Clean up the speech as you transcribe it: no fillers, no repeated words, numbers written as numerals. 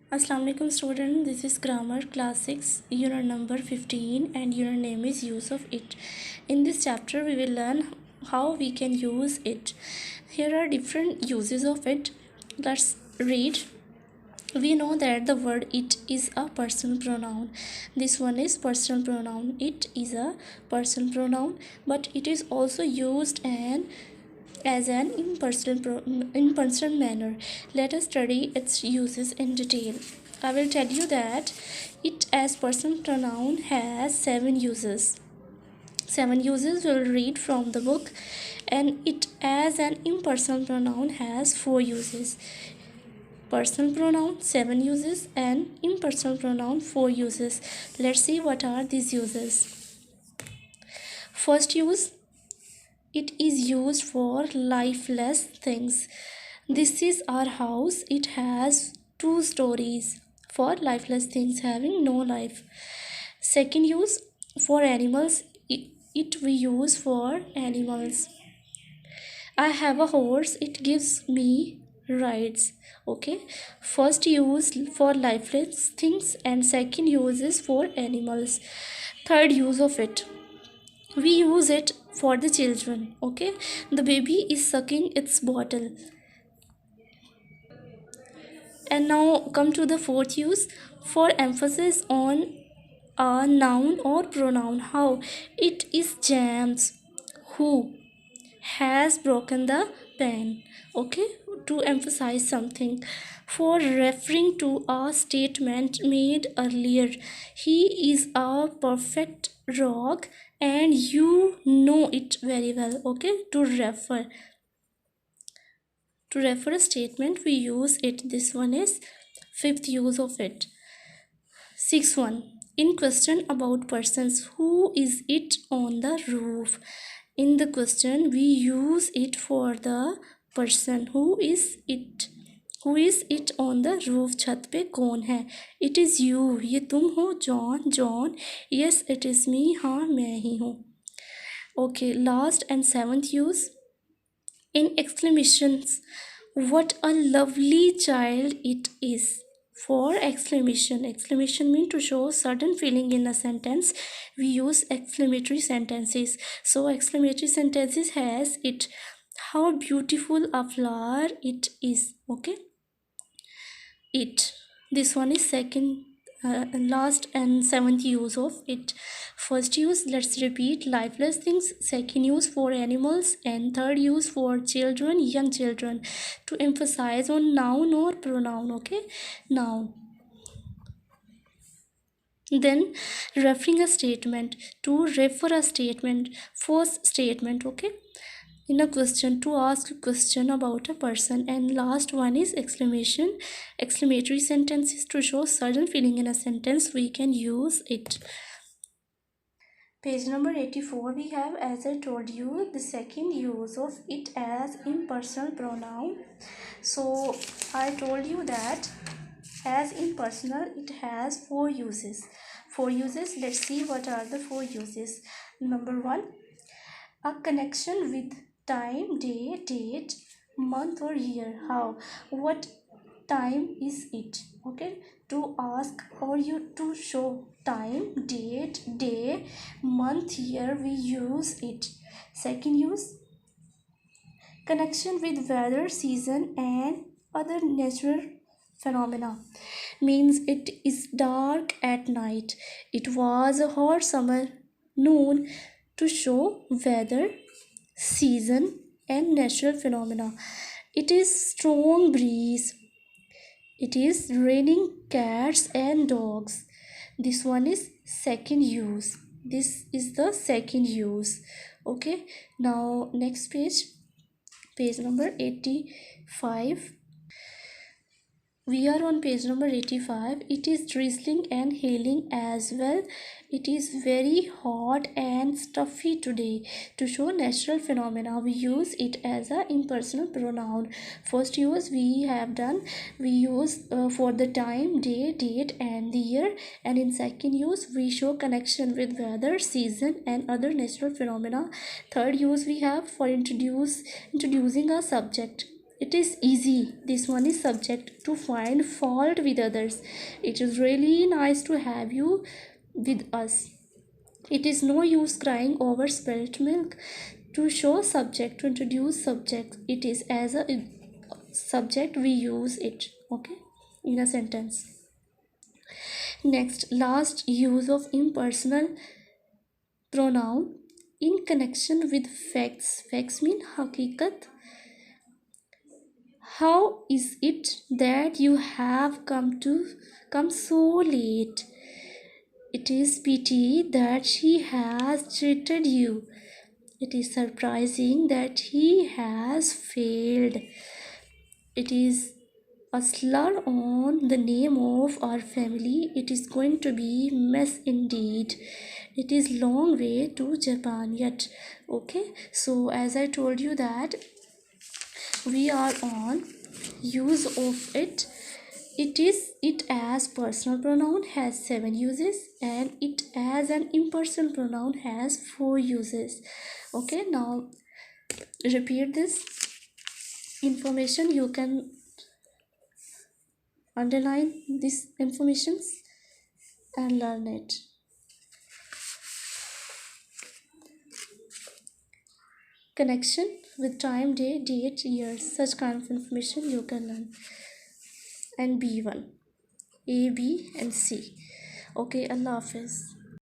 Assalamu alaikum student, this is grammar class 6 unit number 15 and unit name is use of it. In this chapter we will learn how we can use it. Here are different uses of it. Let's read. We know that the word it is a personal pronoun. This one is personal pronoun. It is a personal pronoun, but it is also used as an impersonal manner. Let us study its uses in detail. I will tell you that it as personal pronoun has 7 uses. 7 uses will read from the book, and it as an impersonal pronoun has 4 uses. Personal pronoun 7 uses and impersonal pronoun 4 uses. Let's see what are these uses. First use, it is used for lifeless things. This is our house. It has 2 stories for lifeless things having no life. Second use, for animals. It we use for animals. I have a horse. It gives me rides. Okay. First use for lifeless things and second use is for animals. Third use of it, we use it for the children. Okay, the baby is sucking its bottle. And now come to the fourth use, for emphasis on a noun or pronoun. How? It is James who has broken the pen. Okay, to emphasize something. For referring to a statement made earlier, he is a perfect rock and you know it very well. Okay, to refer a statement we use it. This one is fifth use of it. Sixth one, in question about persons. Who is it on the roof? In the question we use it for the person. Who is it? Who is it on the roof? छत पे कौन है? It is you. ये तुम हो. John. Yes, it is me. हाँ मैं ही हूँ. Okay, last and seventh use, in exclamations. What a lovely child it is. For exclamation mean to show certain feeling in a sentence, we use exclamatory sentences. So exclamatory sentences has it. How beautiful a flower it is. Okay, it. This one is second, last and seventh use of it. First use, let's repeat, lifeless things. Second use, for animals. And third use, for children, young children. To emphasize on noun or pronoun. Okay, noun. Then referring a statement, to refer a statement. First statement. Okay, in a question, to ask a question about a person. And last one is exclamatory sentences. To show certain feeling in a sentence, we can use it. Page number 84, we have, as I told you, the second use of it as impersonal pronoun. So I told you that as impersonal it has 4 uses. 4 uses. Let's see what are the 4 uses. Number 1, a connection with time, day, date, month or year. How? What time is it? Okay, to ask or you to show time, date, day, month, year, we use it. Second use, connection with weather, season and other natural phenomena. Means it is dark at night. It was a hot summer noon. To show weather, season and natural phenomena. It is strong breeze. It is raining cats and dogs. This one is second use. This is the second use. Okay, now next page number 85. We are on page number 85. It is drizzling and hailing as well. It is very hot and stuffy today. To show natural phenomena, we use it as a impersonal pronoun. First use we have done, we use for the time, day, date and the year. And in second use we show connection with weather, season and other natural phenomena. Third use we have for introducing a subject. It is easy. This one is subject to find fault with others. It is really nice to have you with us. It is no use crying over spilt milk. To show subject, to introduce subject, it is as a subject we use it, okay, in a sentence. Next, last, use of impersonal pronoun in connection with facts. Facts mean hakikat. How is it that you have come so late? It is pity that she has treated you. It is surprising that he has failed. It is a slur on the name of our family. It is going to be mess indeed. It is long way to Japan yet. Okay, so as I told you that we are on use of it. It as personal pronoun has 7 uses, and it as an impersonal pronoun has 4 uses. Okay, now repeat this information. You can underline these informations and learn it. Connection with time, day, date, years, such kind of information you can learn. And B1, A, B and C. Okay, Allah Hafiz.